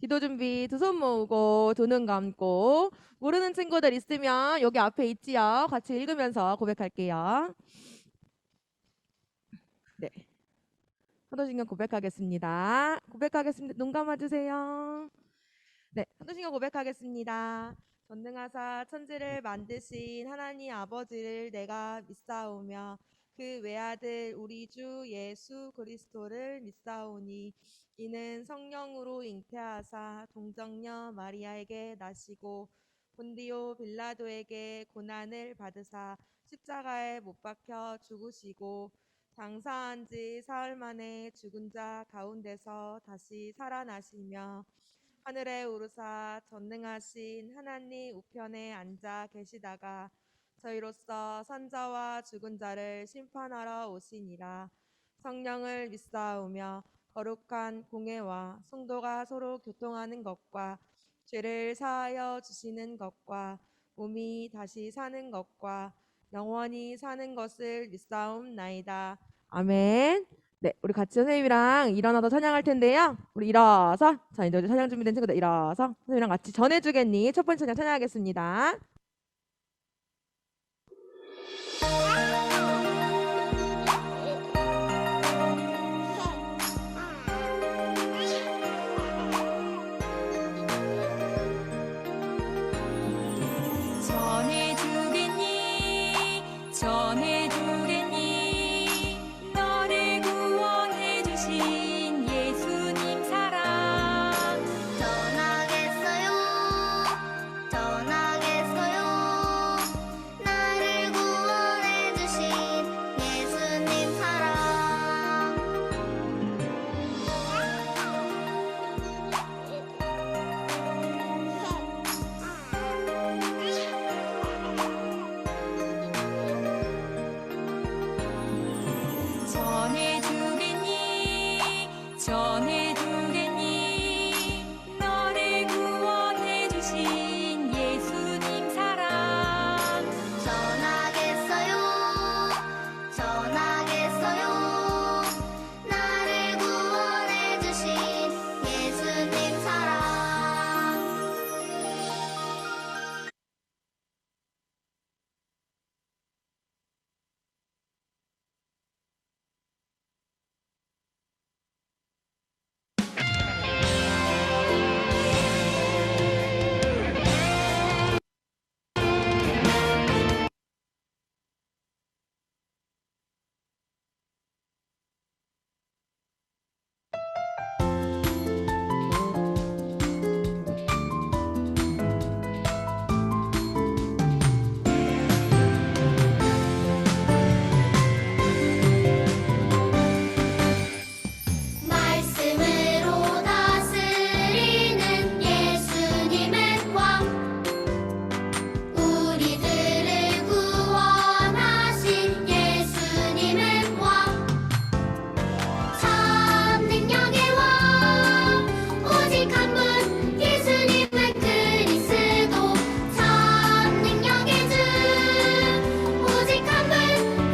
기도 준비 두 손 모으고 두 눈 감고 모르는 친구들 있으면 여기 앞에 있지요. 같이 읽으면서 고백할게요. 네. 사도신경 고백하겠습니다. 고백하겠습니다. 눈 감아주세요. 네, 사도신경 고백하겠습니다. 전능하사 천지를 만드신 하나님 아버지를 내가 믿사오며 그 외아들 우리 주 예수 그리스도를 믿사오니 이는 성령으로 잉태하사 동정녀 마리아에게 나시고 본디오 빌라도에게 고난을 받으사 십자가에 못 박혀 죽으시고 장사한 지 사흘 만에 죽은 자 가운데서 다시 살아나시며 하늘에 오르사 전능하신 하나님 우편에 앉아 계시다가 저희로서 산자와 죽은 자를 심판하러 오시니라. 성령을 믿사오며 거룩한 공회와 성도가 서로 교통하는 것과 죄를 사하여 주시는 것과 몸이 다시 사는 것과 영원히 사는 것을 믿사옵나이다. 아멘. 네, 우리 같이 선생님이랑 일어나서 찬양할 텐데요. 우리 일어서, 자 이제 찬양 준비된 친구들 일어서 선생님이랑 같이 전해주겠니? 첫 번째 찬양 찬양하겠습니다. 전해주겠니 너를 구원해 주신 예수님 사랑 전하겠어요 나를 구원해 주신 예수님 사랑 전해주겠니 너를 구원해 주신 예수님 사랑 전하겠어요 나를 구원해 주신 예수님 사랑 말씀으로 다스리는 예수님은 왕 우리들을 구원하신 예수님은 왕 참 능력의 왕 오직 한 분 예수님은 그리스도 참 능력의 주 오직 한 분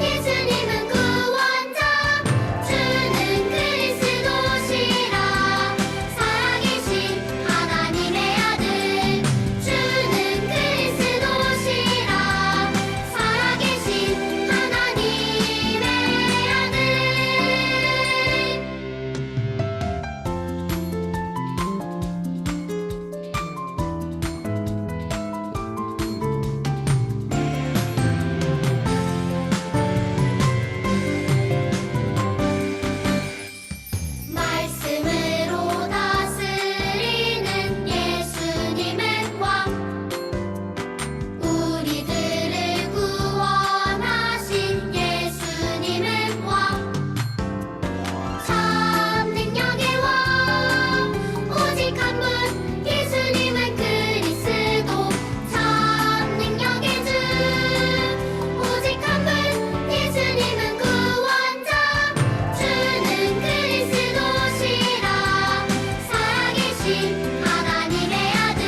예수님은 구원자 주는 그리스도시라 살아계신 하나님의 아들 주는 그리스도시라 살아계신 하나님의 아들 말씀으로 다스리는 예수님은 왕 우리들을 구원하신 예수님은 왕 참 능력의 왕 오직 한 분 예수님은 그리스도 참 능력의 주 오직 한 분 예수님은 구원자 주는 그리스도시라 살아계신 하나님의 아들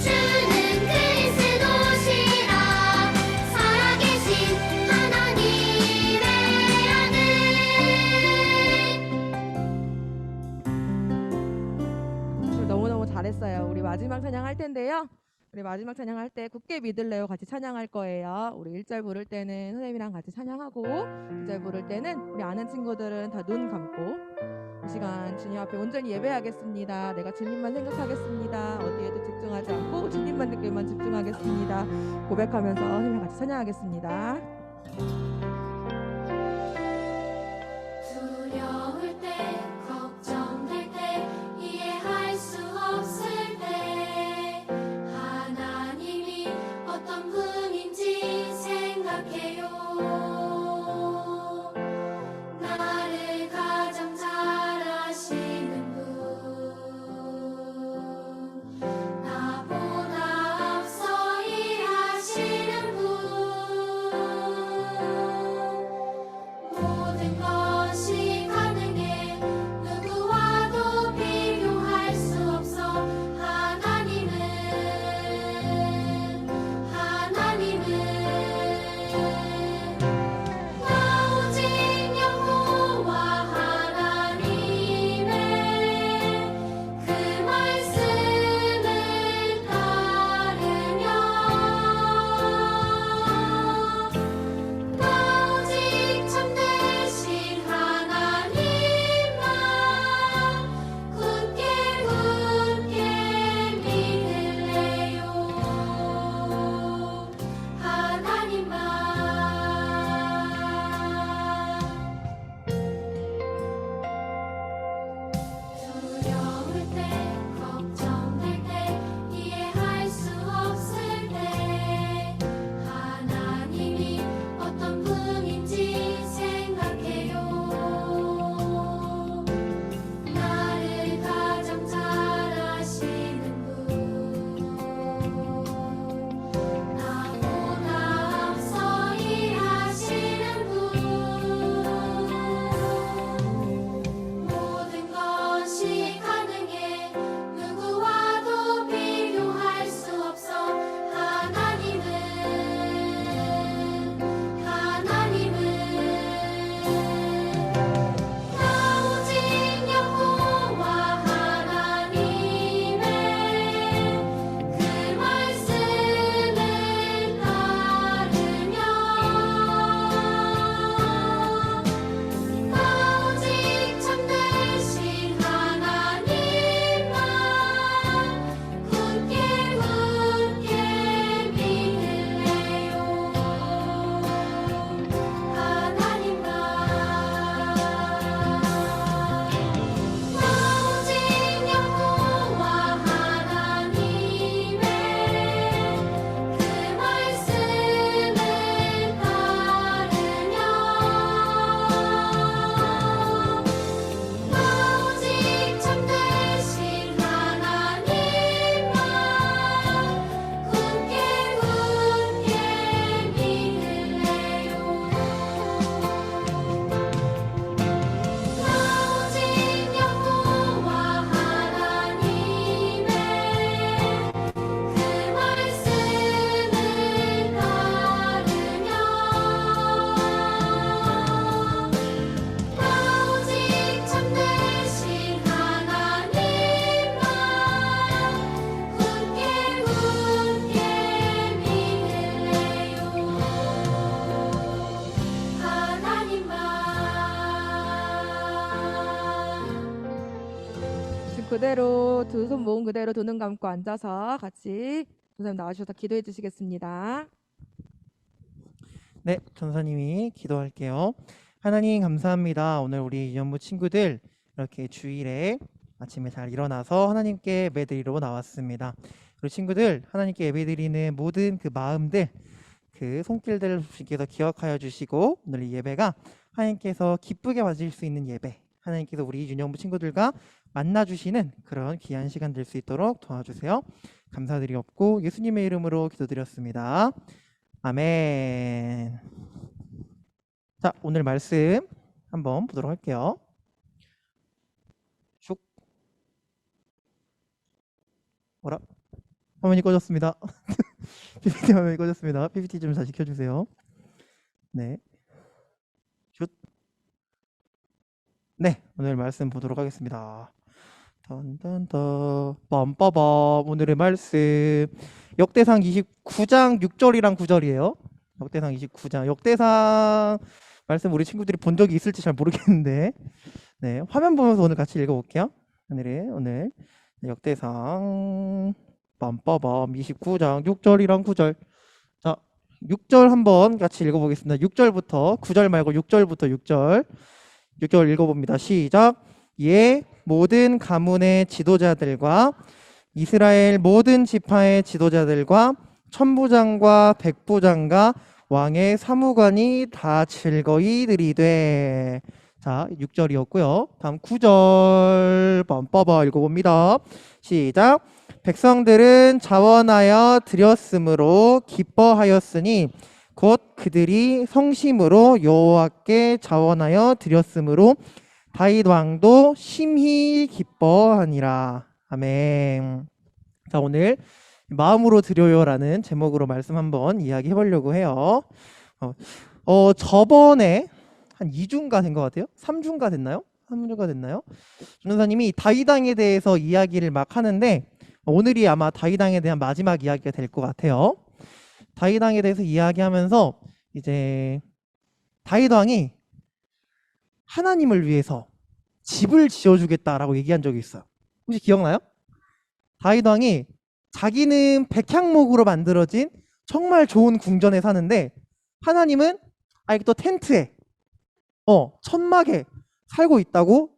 주는 그리스도시라 살아계신 하나님의 아들 너무 잘했어요. 우리 마지막 찬양할 텐데요. 우리 마지막 찬양할 때 굳게 믿을래요 같이 찬양할 거예요. 우리 1절 부를 때는 선생님이랑 같이 찬양하고 2절 부를 때는 우리 아는 친구들은 다 눈 감고 이 시간 주님 앞에 온전히 예배하겠습니다. 내가 주님만 생각하겠습니다. 어디에도 집중하지 않고 주님만 집중하겠습니다. 고백하면서 선생님이랑 같이 찬양하겠습니다. 두려울 때 걱정될 때 이해할 수 없을 때 하나님이 어떤 분인지 생각해요. 나를 가장 잘 아시는 분, 나보다 앞서 일하시는 분, 모든 것이 가능해 누구와도 비교할 수 없어. 하나님은 나 오직 여호와 하나님의 그 말씀을 따르며 나 오직 참되신 하나님만 굳게 믿을래요. 하나님만. 두려울 때 걱정될 때 이해할 수 없을 때 하나님이 어떤 분인지 생각해요. 나를 가장 잘 아시는 분, 나보다 앞서 일하시는 분, 모든 것이 가능해 누구와도 비교할 수 없어. 하나님은 나 오직 여호와 하나님의 그 말씀을 따르며 나 오직 참되신 하나님만 굳게 믿을래요. 하나님만. 나 오직 여호와 하나님의 그 말씀을 따르며 나 오직 참되신 하나님만 굳게 믿을래요. 나 오직 여호와 하나님의 그 말씀을 따르며 나 오직 참되신 하나님만 굳게 믿을래요. 하나님만. 지금 그대로 두 손 모은 그대로 두 눈 감고 앉아서 같이 선생님 나와주셔서 기도해 주시겠습니다. 네, 전사님이 기도할게요. 하나님 감사합니다. 오늘 우리 유년부 친구들 이렇게 주일에 아침에 잘 일어나서 하나님께 예배드리러 나왔습니다. 우리 친구들 하나님께 예배드리는 모든 그 마음들, 그 손길들을 주께서 기억하여 주시고 오늘 이 예배가 하나님께서 기쁘게 맞을 수 있는 예배, 하나님께서 우리 유년부 친구들과 만나주시는 그런 귀한 시간 될 수 있도록 도와주세요. 감사드리옵고 예수님의 이름으로 기도드렸습니다. 아멘. 자, 오늘 말씀 한번 보도록 할게요. 슉. 뭐라? 화면이 꺼졌습니다. PPT 화면이 꺼졌습니다. PPT 좀 다시 켜주세요. 네. 슛. 네, 오늘 말씀 보도록 하겠습니다. 던던던 빰빠밤. 오늘의 말씀 역대상 29장 6절이랑 9절이에요. 역대상 29장. 역대상 말씀 우리 친구들이 본 적이 있을지 잘 모르겠는데, 네, 화면 보면서 오늘 같이 읽어볼게요. 오늘 역대상 빰빠밤 29장 6절이랑 9절. 자, 6절 한번 같이 읽어보겠습니다. 6절부터 9절 말고 6절부터 6절 읽어봅니다. 시작. 예, 모든 가문의 지도자들과 이스라엘 모든 지파의 지도자들과 천부장과 백부장과 왕의 사무관이 다 즐거이 들이되. 자, 6절이었고요. 다음 9절 빰빠바 읽어봅니다. 시작. 백성들은 자원하여 드렸으므로 기뻐하였으니 곧 그들이 성심으로 여호와께 자원하여 드렸으므로 다윗 왕도 심히 기뻐하니라. 아멘. 자, 오늘 마음으로 드려요라는 제목으로 말씀 한번 이야기해 보려고 해요. 저번에 한 2주인가 된 것 같아요. 3주인가 됐나요? 3주가 됐나요? 전도사님이 다윗 왕에 대해서 이야기를 막 하는데 오늘이 아마 다윗 왕에 대한 마지막 이야기가 될 것 같아요. 다윗 왕에 대해서 이야기하면서 이제 다윗 왕이 하나님을 위해서 집을 지어주겠다라고 얘기한 적이 있어요. 혹시 기억나요? 다윗 왕이 자기는 백향목으로 만들어진 정말 좋은 궁전에 사는데 하나님은 아예 또 텐트에 천막에 살고 있다고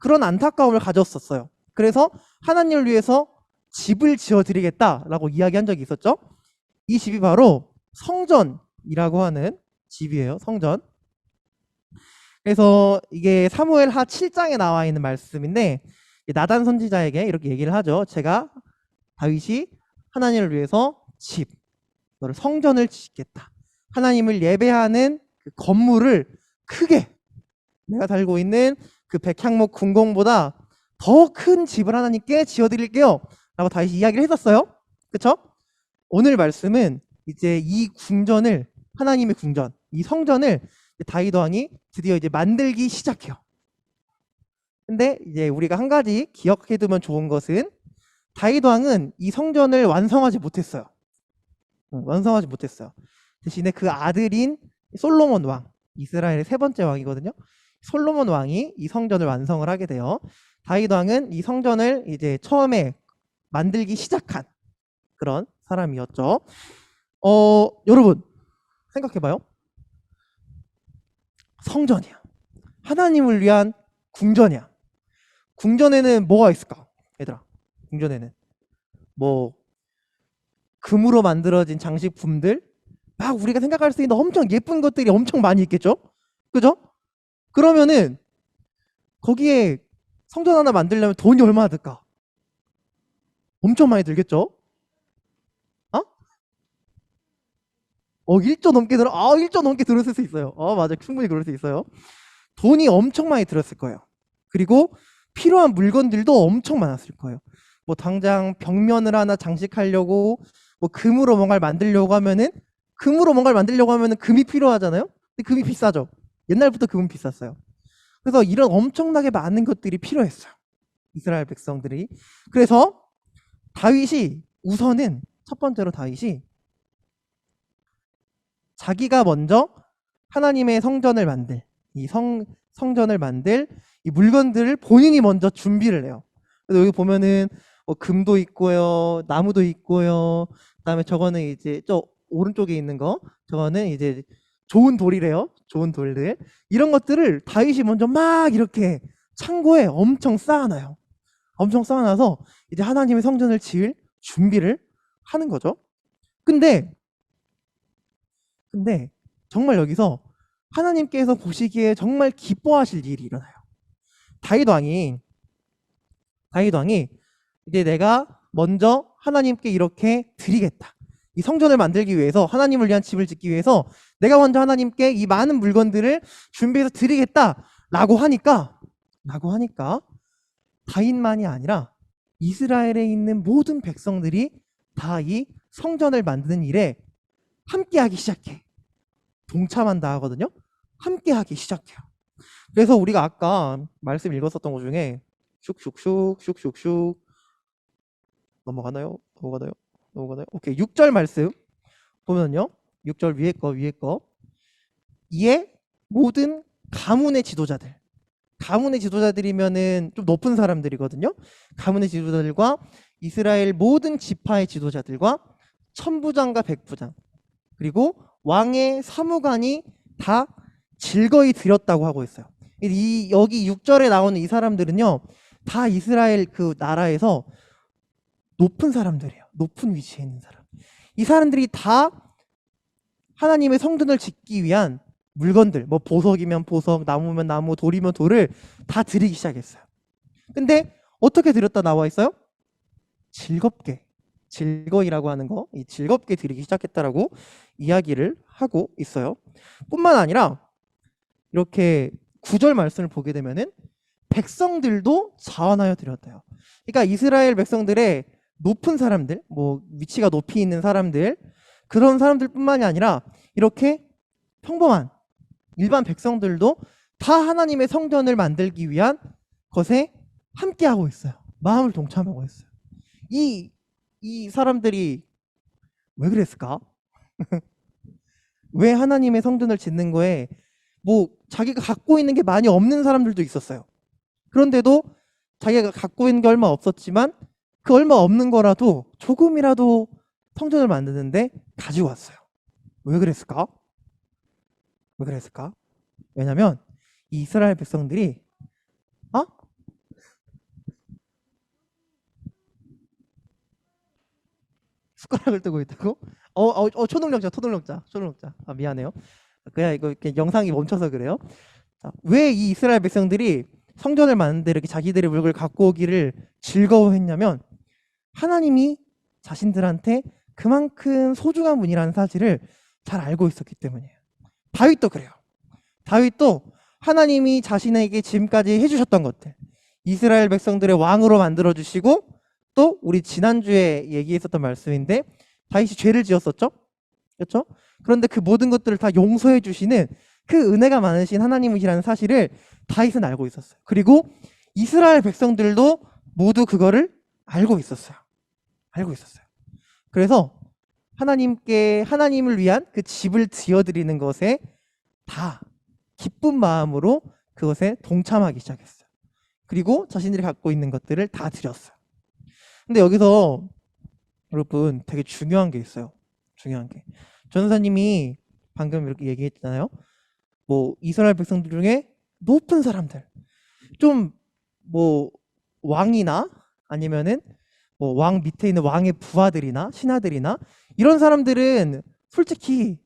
그런 안타까움을 가졌었어요. 그래서 하나님을 위해서 집을 지어드리겠다라고 이야기한 적이 있었죠. 이 집이 바로 성전이라고 하는 집이에요. 성전. 그래서 이게 사무엘하 7장에 나와 있는 말씀인데 나단 선지자에게 이렇게 얘기를 하죠. 제가 다윗이 하나님을 위해서 이거를 성전을 짓겠다. 하나님을 예배하는 그 건물을 크게 내가 살고 있는 그 백향목 궁궐보다 더 큰 집을 하나님께 지어드릴게요 라고 다윗이 이야기를 했었어요. 그쵸? 오늘 말씀은 이제 이 궁전을, 하나님의 궁전, 이 성전을 다윗 왕이 드디어 이제 만들기 시작해요. 근데 이제 우리가 한 가지 기억해두면 좋은 것은 다윗 왕은 이 성전을 완성하지 못했어요. 완성하지 못했어요. 대신에 그 아들인 솔로몬 왕, 이스라엘의 세 번째 왕이거든요. 솔로몬 왕이 이 성전을 완성을 하게 돼요. 다윗 왕은 이 성전을 이제 처음에 만들기 시작한 그런 사람이었죠. 여러분 생각해봐요. 성전이야. 하나님을 위한 궁전이야. 궁전에는 뭐가 있을까? 얘들아, 궁전에는 뭐 금으로 만들어진 장식품들, 막 우리가 생각할 수 있는 엄청 예쁜 것들이 엄청 많이 있겠죠? 그죠? 그러면은 거기에 성전 하나 만들려면 돈이 얼마나 들까? 엄청 많이 들겠죠? 1조 넘게 1조 넘게 들었을 수 있어요. 맞아. 충분히 그럴 수 있어요. 돈이 엄청 많이 들었을 거예요. 그리고 필요한 물건들도 엄청 많았을 거예요. 뭐 당장 벽면을 하나 장식하려고 뭐 금으로 뭔가를 만들려고 하면은 금이 필요하잖아요. 근데 금이 비싸죠. 옛날부터 금은 비쌌어요. 그래서 이런 엄청나게 많은 것들이 필요했어요. 이스라엘 백성들이. 그래서 다윗이 우선은 첫 번째로 다윗이 자기가 먼저 하나님의 성전을 만들 성전을 만들 이 물건들을 본인이 먼저 준비를 해요. 그래서 여기 보면은 뭐 금도 있고요, 나무도 있고요. 그다음에 저거는 이제 저 오른쪽에 있는 거, 저거는 이제 좋은 돌이래요. 좋은 돌들. 이런 것들을 다윗이 먼저 막 이렇게 창고에 엄청 쌓아놔요. 엄청 쌓아놔서 이제 하나님의 성전을 지을 준비를 하는 거죠. 근데 정말 여기서 하나님께서 보시기에 정말 기뻐하실 일이 일어나요. 다윗 왕이 이제 내가 먼저 하나님께 이렇게 드리겠다. 이 성전을 만들기 위해서, 하나님을 위한 집을 짓기 위해서 내가 먼저 하나님께 이 많은 물건들을 준비해서 드리겠다라고 하니까 다윗만이 아니라 이스라엘에 있는 모든 백성들이 다 이 성전을 만드는 일에 함께하기 시작해. 동참한다 하거든요. 함께하기 시작해요. 그래서 우리가 아까 말씀 읽었었던 것 중에 슉슉슉 슉슉슉 넘어가나요? 오케이. 6절 말씀 보면요. 6절 위에 거. 이에 모든 가문의 지도자들이면은 좀 높은 사람들이거든요. 가문의 지도자들과 이스라엘 모든 지파의 지도자들과 천부장과 백부장 그리고 왕의 사무관이 다 즐거이 드렸다고 하고 있어요. 여기 6절에 나오는 이 사람들은요, 다 이스라엘 그 나라에서 높은 사람들이에요. 높은 위치에 있는 사람. 이 사람들이 다 하나님의 성전을 짓기 위한 물건들, 뭐 보석이면 보석, 나무면 나무, 돌이면 돌을 다 드리기 시작했어요. 근데 어떻게 드렸다 나와 있어요? 즐거이라고 하는 거, 이 즐겁게 드리기 시작했다라고 이야기를 하고 있어요. 뿐만 아니라 이렇게 9절 말씀을 보게 되면은 백성들도 자원하여 드렸대요. 그러니까 이스라엘 백성들의 높은 사람들, 뭐 위치가 높이 있는 사람들, 그런 사람들뿐만이 아니라 이렇게 평범한 일반 백성들도 다 하나님의 성전을 만들기 위한 것에 함께하고 있어요. 마음을 동참하고 있어요. 이 사람들이 왜 그랬을까? 왜 하나님의 성전을 짓는 거에 뭐 자기가 갖고 있는 게 많이 없는 사람들도 있었어요. 그런데도 자기가 갖고 있는 게 얼마 없었지만 그 얼마 없는 거라도 조금이라도 성전을 만드는데 가지고 왔어요. 왜 그랬을까? 왜냐면 이 이스라엘 백성들이 숟가락을 뜨고 있다고? 초능력자. 미안해요. 그냥 이거 이렇게 영상이 멈춰서 그래요. 왜 이 이스라엘 백성들이 성전을 만드는데 이렇게 자기들의 물건을 갖고 오기를 즐거워했냐면 하나님이 자신들한테 그만큼 소중한 분이라는 사실을 잘 알고 있었기 때문이에요. 다윗도 그래요. 다윗도 하나님이 자신에게 지금까지 해주셨던 것들, 이스라엘 백성들의 왕으로 만들어주시고, 또 우리 지난주에 얘기했었던 말씀인데 다윗이 죄를 지었었죠? 그렇죠? 그런데 그 모든 것들을 다 용서해 주시는 그 은혜가 많으신 하나님이시라는 사실을 다윗은 알고 있었어요. 그리고 이스라엘 백성들도 모두 그거를 알고 있었어요. 그래서 하나님을 위한 그 집을 지어드리는 것에 다 기쁜 마음으로 그것에 동참하기 시작했어요. 그리고 자신들이 갖고 있는 것들을 다 드렸어요. 근데 여기서 여러분 되게 중요한 게 있어요. 전사님이 방금 이렇게 얘기했잖아요. 뭐 이스라엘 백성들 중에 높은 사람들, 좀 뭐 왕이나 아니면은 뭐 왕 밑에 있는 왕의 부하들이나 신하들이나 이런 사람들은 솔직히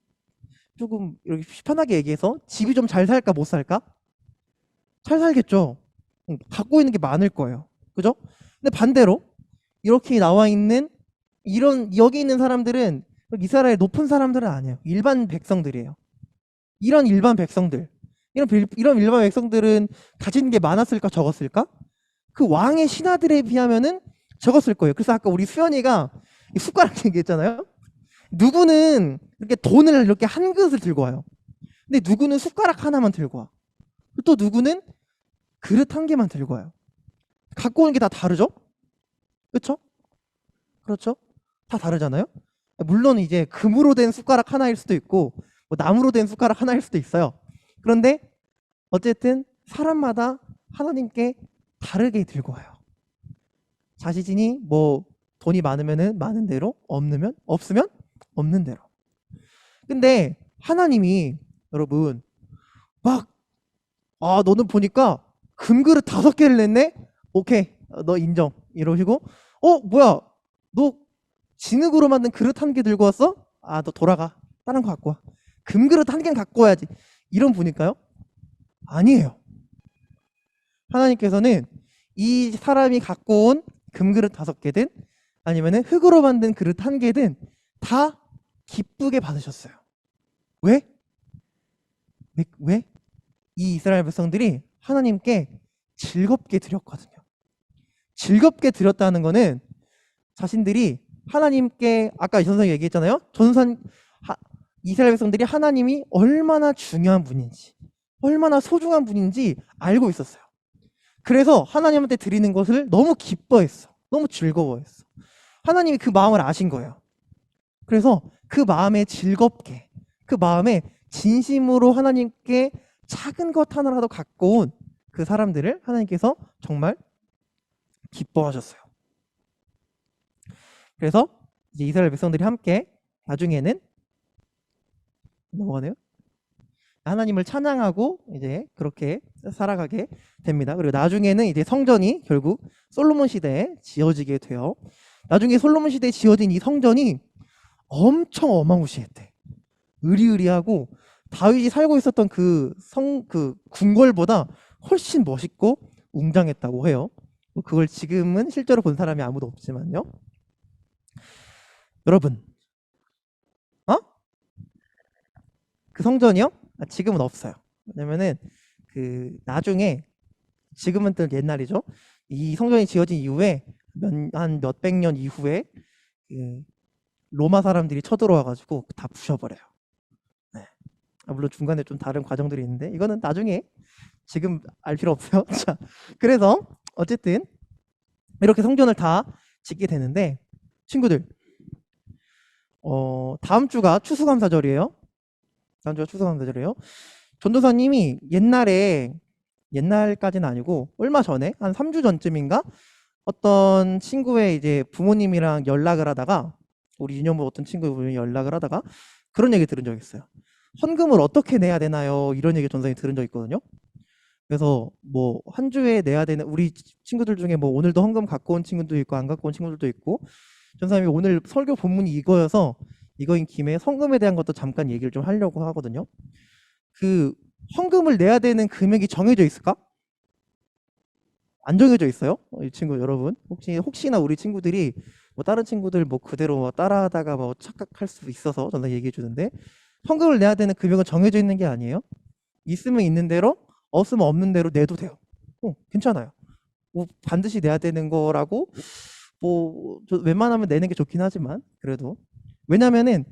조금 이렇게 편하게 얘기해서 집이 좀 잘 살까 못 살까? 잘 살겠죠. 갖고 있는 게 많을 거예요. 그죠? 근데 반대로 이렇게 나와 있는 여기 있는 사람들은 이스라엘 높은 사람들은 아니에요. 일반 백성들이에요. 이런 일반 백성들은 가진 게 많았을까 적었을까? 그 왕의 신하들에 비하면은 적었을 거예요. 그래서 아까 우리 수연이가 숟가락 얘기했잖아요. 누구는 이렇게 돈을 이렇게 한 그릇을 들고 와요. 근데 누구는 숟가락 하나만 들고 와. 또 누구는 그릇 한 개만 들고 와요. 갖고 오는 게 다 다르죠? 그렇죠? 다 다르잖아요? 물론 이제 금으로 된 숟가락 하나일 수도 있고 뭐 나무로 된 숟가락 하나일 수도 있어요. 그런데 어쨌든 사람마다 하나님께 다르게 들고 와요. 자신이 뭐 돈이 많으면은 많은 대로, 없으면 없는 대로. 근데 하나님이 여러분 너는 보니까 금그릇 5개를 냈네? 오케이, 너 인정. 이러시고 뭐야, 너 진흙으로 만든 그릇 1개 들고 왔어? 너 돌아가. 다른 거 갖고 와. 금그릇 1개는 갖고 와야지. 이런 분일까요? 아니에요. 하나님께서는 이 사람이 갖고 온 금그릇 5개든 아니면은 흙으로 만든 그릇 1개든 다 기쁘게 받으셨어요. 왜? 이 이스라엘 백성들이 하나님께 즐겁게 드렸거든요. 즐겁게 드렸다는 거는 자신들이 하나님께 아까 선생님이 얘기했잖아요. 이스라엘 백성들이 하나님이 얼마나 중요한 분인지, 얼마나 소중한 분인지 알고 있었어요. 그래서 하나님한테 드리는 것을 너무 기뻐했어. 너무 즐거워했어. 하나님이 그 마음을 아신 거예요. 그래서 그 마음에 즐겁게, 그 마음에 진심으로 하나님께 작은 것 하나라도 갖고 온 그 사람들을 하나님께서 정말 기뻐하셨어요. 그래서 이제 이스라엘 백성들이 함께 나중에는 넘어가네요. 하나님을 찬양하고 이제 그렇게 살아가게 됩니다. 그리고 나중에는 이제 성전이 결국 솔로몬 시대에 지어지게 돼요. 나중에 솔로몬 시대에 지어진 이 성전이 엄청 어마무시했대. 으리으리하고 다윗이 살고 있었던 그 궁궐보다 훨씬 멋있고 웅장했다고 해요. 그걸 지금은 실제로 본 사람이 아무도 없지만요. 여러분, 그 성전이요? 지금은 없어요. 왜냐면은 나중에 지금은 또 옛날이죠. 이 성전이 지어진 이후에 한 몇백 년 이후에 로마 사람들이 쳐들어와가지고 다 부셔버려요. 네. 물론 중간에 좀 다른 과정들이 있는데 이거는 나중에 지금 알 필요 없어요. 자, 그래서 어쨌든 이렇게 성전을 다 짓게 되는데 친구들, 다음 주가 추수감사절이에요. 다음 주가 추수감사절이에요. 전도사님이 옛날까지는 아니고 얼마 전에 한 3주 전쯤인가 어떤 친구의 이제 부모님이랑 연락을 하다가 우리 유년부 어떤 친구분이 연락을 하다가 그런 얘기 들은 적이 있어요. 헌금을 어떻게 내야 되나요? 이런 얘기 전도사님이 들은 적 있거든요. 그래서 뭐 한 주에 내야 되는 우리 친구들 중에 뭐 오늘도 헌금 갖고 온 친구도 있고 안 갖고 온 친구들도 있고 전도사님이 오늘 설교 본문이 이거여서 이거인 김에 헌금에 대한 것도 잠깐 얘기를 좀 하려고 하거든요. 그 헌금을 내야 되는 금액이 정해져 있을까? 안 정해져 있어요. 이 친구 여러분 혹시나 우리 친구들이 뭐 다른 친구들 뭐 그대로 뭐 따라하다가 뭐 착각할 수 있어서 전화 얘기해 주는데 헌금을 내야 되는 금액은 정해져 있는 게 아니에요. 있으면 있는 대로 없으면 없는 대로 내도 돼요. 괜찮아요. 뭐 반드시 내야 되는 거라고 뭐 웬만하면 내는 게 좋긴 하지만 그래도 왜냐면은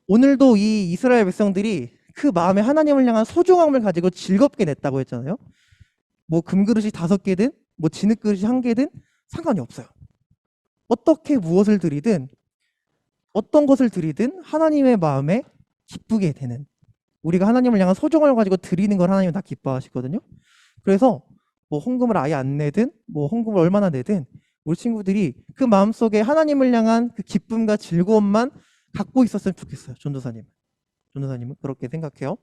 오늘도 이 이스라엘 백성들이 그 마음에 하나님을 향한 소중함을 가지고 즐겁게 냈다고 했잖아요. 뭐 금그릇이 5개든 뭐 진흙그릇이 1개든 상관이 없어요. 어떻게 무엇을 드리든 어떤 것을 드리든 하나님의 마음에 기쁘게 되는 우리가 하나님을 향한 소중함을 가지고 드리는 걸 하나님은 다 기뻐하시거든요. 그래서 뭐 헌금을 아예 안 내든 뭐 헌금을 얼마나 내든 우리 친구들이 그 마음속에 하나님을 향한 그 기쁨과 즐거움만 갖고 있었으면 좋겠어요. 전도사님은 그렇게 생각해요.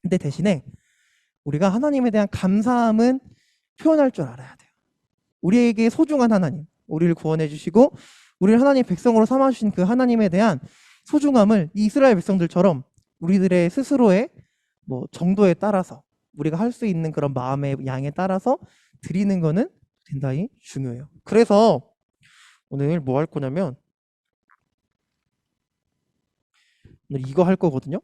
근데 대신에 우리가 하나님에 대한 감사함은 표현할 줄 알아야 돼요. 우리에게 소중한 하나님, 우리를 구원해 주시고 우리를 하나님의 백성으로 삼아 주신 그 하나님에 대한 소중함을 이 이스라엘 백성들처럼 우리들의 스스로의 뭐 정도에 따라서 우리가 할 수 있는 그런 마음의 양에 따라서 드리는 거는 대단히 중요해요. 그래서 오늘 뭐 할 거냐면 오늘 이거 할 거거든요.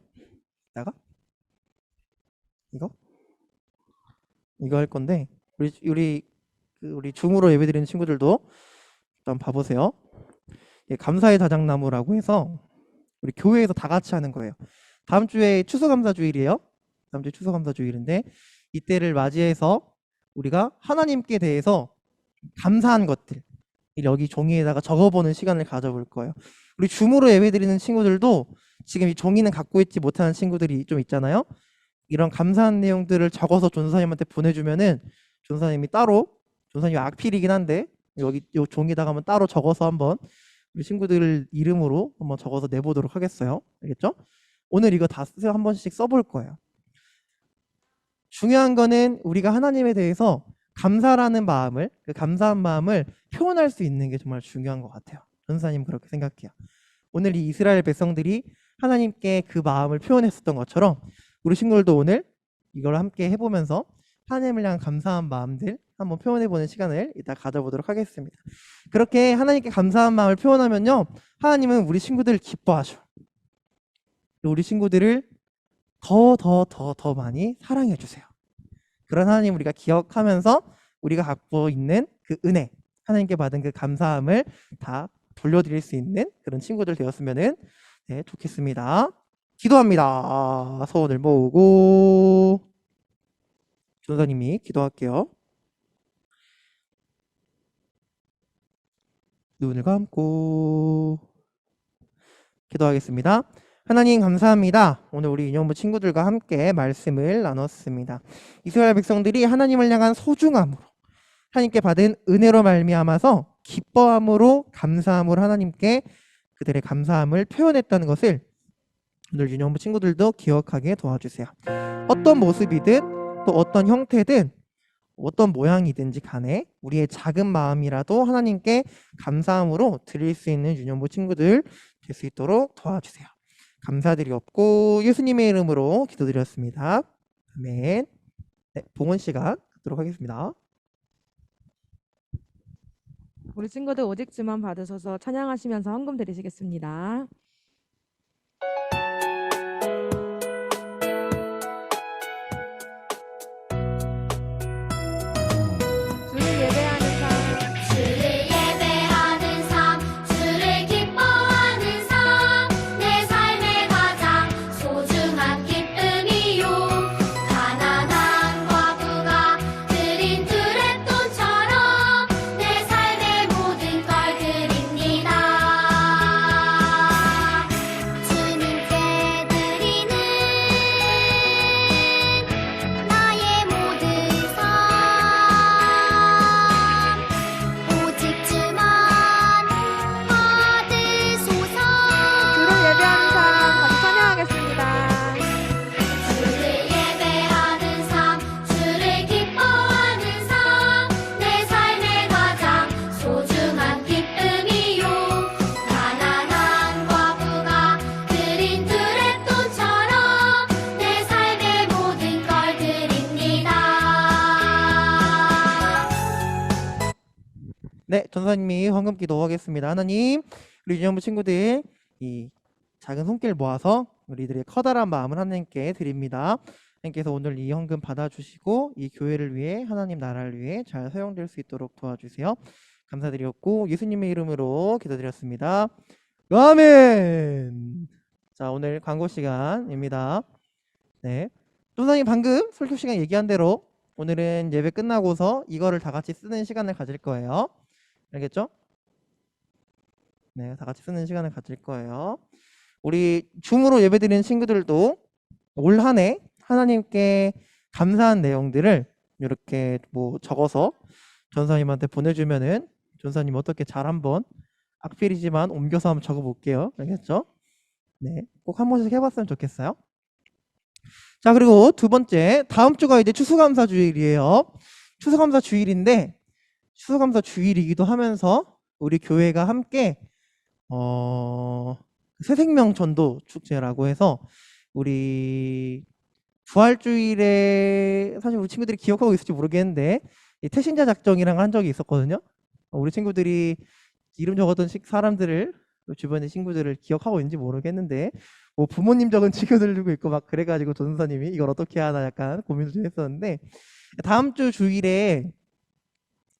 이거 할 건데 우리 줌으로 예배드리는 친구들도 일단 봐보세요. 감사의 다장나무라고 해서 우리 교회에서 다 같이 하는 거예요. 다음 주에 추수감사주일이에요. 다음 주에 추수감사주일인데 이때를 맞이해서 우리가 하나님께 대해서 감사한 것들 여기 종이에다가 적어보는 시간을 가져볼 거예요. 우리 줌으로 예배드리는 친구들도 지금 이 종이는 갖고 있지 못하는 친구들이 좀 있잖아요. 이런 감사한 내용들을 적어서 전도사님한테 보내주면은 전도사님이 악필이긴 한데 여기 요 종이에다가 한번 따로 적어서 한번 우리 친구들 이름으로 한번 적어서 내보도록 하겠어요. 알겠죠? 오늘 이거 다 쓰세요. 한 번씩 써볼 거예요. 중요한 거는 우리가 하나님에 대해서 감사라는 마음을, 그 감사한 마음을 표현할 수 있는 게 정말 중요한 것 같아요. 전도사님 그렇게 생각해요. 오늘 이 이스라엘 백성들이 하나님께 그 마음을 표현했었던 것처럼 우리 친구들도 오늘 이걸 함께 해보면서 하나님을 향한 감사한 마음들 한번 표현해보는 시간을 이따 가져보도록 하겠습니다. 그렇게 하나님께 감사한 마음을 표현하면요, 하나님은 우리 친구들을 기뻐하셔. 우리 친구들을 더 많이 사랑해 주세요. 그런 하나님 우리가 기억하면서 우리가 갖고 있는 그 은혜, 하나님께 받은 그 감사함을 다 돌려드릴 수 있는 그런 친구들 되었으면 좋겠습니다. 기도합니다. 손을 모으고 전도사님이 기도할게요. 눈을 감고 기도하겠습니다. 하나님 감사합니다. 오늘 우리 인용부 친구들과 함께 말씀을 나눴습니다. 이스라엘 백성들이 하나님을 향한 소중함으로 하나님께 받은 은혜로 말미암아서 기뻐함으로 감사함으로 하나님께 그들의 감사함을 표현했다는 것을 오늘 인용부 친구들도 기억하게 도와주세요. 어떤 모습이든 또 어떤 형태든 어떤 모양이든지 간에 우리의 작은 마음이라도 하나님께 감사함으로 드릴 수 있는 유년부 친구들 될 수 있도록 도와주세요. 감사드리옵고 예수님의 이름으로 기도드렸습니다. 아멘. 네, 봉헌 시간 갖도록 하겠습니다. 우리 친구들 오직 주만 받으셔서 찬양하시면서 헌금 드리시겠습니다. 주를 예배하는 삶, 주를 예배하는 삶, 주를 기뻐하는 삶, 내 삶의 가장 소중한 기쁨이요. 가난한 과부가 드린 두랩돈처럼 내 삶의 모든 걸 드립니다. 주님께 드리는 나의 모든 삶, 오직 주만 받으소서. 주를 예배하는 삶 같이 찬양하겠습니다. 주를 예배하는 삶, 주를 기뻐하는 삶, 내 삶의 가장 소중한 기쁨이요. 가난한 과부가 드린 두랩돈처럼 내 삶의 모든 걸 드립니다. 네, 전사님이 헌금 기도하겠습니다. 하나님, 우리 유년부 친구들 이 작은 손길 모아서 우리들의 커다란 마음을 하나님께 드립니다. 하나님께서 오늘 이 헌금 받아주시고 이 교회를 위해 하나님 나라를 위해 잘 사용될 수 있도록 도와주세요. 감사드렸고 예수님의 이름으로 기도드렸습니다. 아멘. 자, 오늘 광고 시간입니다. 네, 전사님 방금 설교 시간 얘기한 대로 오늘은 예배 끝나고서 이거를 다 같이 쓰는 시간을 가질 거예요. 알겠죠? 네, 다 같이 쓰는 시간을 가질 거예요. 우리 줌으로 예배드리는 친구들도 올 한 해 하나님께 감사한 내용들을 이렇게 뭐 적어서 전사님한테 보내주면은 전사님 어떻게 잘 한번 악필이지만 옮겨서 한번 적어볼게요. 알겠죠? 네, 꼭 한 번씩 해봤으면 좋겠어요. 자, 그리고 두 번째, 다음 주가 이제 추수감사 주일이에요. 추수감사 주일인데 추수감사 주일이기도 하면서 우리 교회가 함께 새생명 전도 축제라고 해서 우리 부활주일에 사실 우리 친구들이 기억하고 있을지 모르겠는데 이 태신자 작정이랑 한 적이 있었거든요. 우리 친구들이 이름 적었던 사람들을 주변의 친구들을 기억하고 있는지 모르겠는데 뭐 부모님 적은 친구들도 있고 막 그래가지고 전도사님이 이걸 어떻게 하나 약간 고민을 좀 했었는데 다음 주 주일에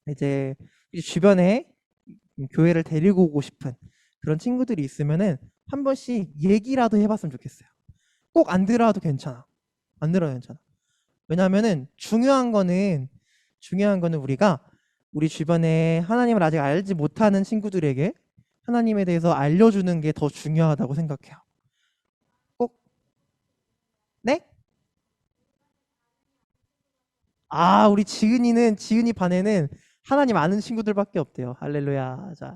이제 주변에 교회를 데리고 오고 싶은 그런 친구들이 있으면은 한 번씩 얘기라도 해봤으면 좋겠어요. 꼭 안 들어도 괜찮아. 안 들어도 괜찮아. 왜냐하면은 중요한 거는 우리가 우리 주변에 하나님을 아직 알지 못하는 친구들에게 하나님에 대해서 알려주는 게 더 중요하다고 생각해요. 꼭 네? 아, 우리 지은이 반에는 하나님 아는 친구들밖에 없대요. 할렐루야. 자,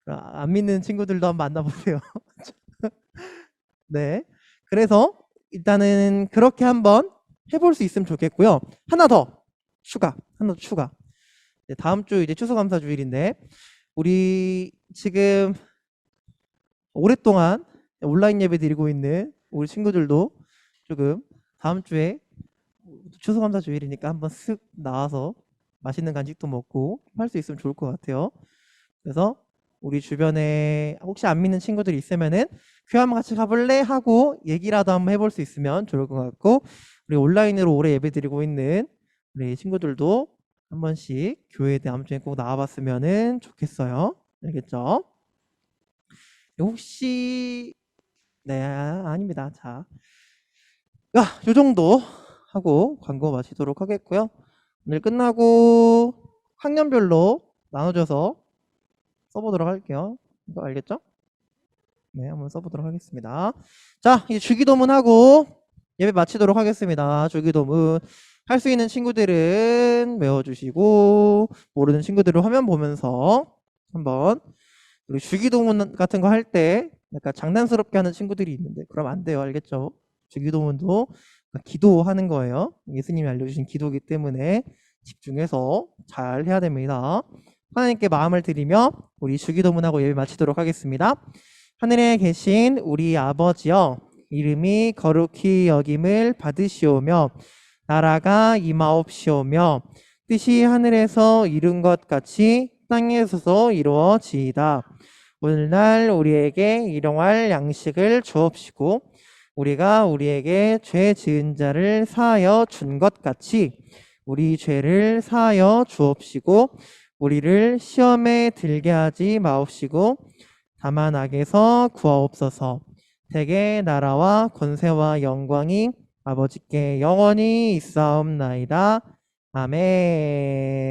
안 믿는 친구들도 한번 만나보세요. 네. 그래서 일단은 그렇게 한번 해볼 수 있으면 좋겠고요. 하나 더 추가. 네, 다음 주 이제 추수감사 주일인데 우리 지금 오랫동안 온라인 예배 드리고 있는 우리 친구들도 조금 다음 주에 추수감사 주일이니까 한번 쓱 나와서 맛있는 간식도 먹고 할 수 있으면 좋을 것 같아요. 그래서 우리 주변에 혹시 안 믿는 친구들이 있으면은 교회 한번 같이 가볼래? 하고 얘기라도 한번 해볼 수 있으면 좋을 것 같고 우리 온라인으로 오래 예배 드리고 있는 우리 친구들도 한 번씩 교회에 다음 주에 꼭 나와봤으면 좋겠어요. 알겠죠? 혹시 네, 아닙니다. 자, 요 정도 하고 광고 마치도록 하겠고요. 오늘 끝나고 학년별로 나눠져서 써보도록 할게요. 이거 알겠죠? 네, 한번 써보도록 하겠습니다. 자, 이제 주기도문하고 예배 마치도록 하겠습니다. 주기도문 할 수 있는 친구들은 외워주시고 모르는 친구들은 화면 보면서 한번 우리 주기도문 같은 거 할 때 약간 장난스럽게 하는 친구들이 있는데 그럼 안 돼요. 알겠죠? 주기도문도 기도하는 거예요. 예수님이 알려주신 기도이기 때문에 집중해서 잘 해야 됩니다. 하나님께 마음을 드리며 우리 주기도문하고 예배 마치도록 하겠습니다. 하늘에 계신 우리 아버지여, 이름이 거룩히 여김을 받으시오며 나라가 임하옵시오며 뜻이 하늘에서 이룬 것 같이 땅에서도 이루어지이다. 오늘날 우리에게 일용할 양식을 주옵시고 우리가 우리에게 죄 지은 자를 사하여 준 것 같이 우리 죄를 사하여 주옵시고 우리를 시험에 들게 하지 마옵시고 다만 악에서 구하옵소서. 대개 나라와 권세와 영광이 아버지께 영원히 있사옵나이다. 아멘.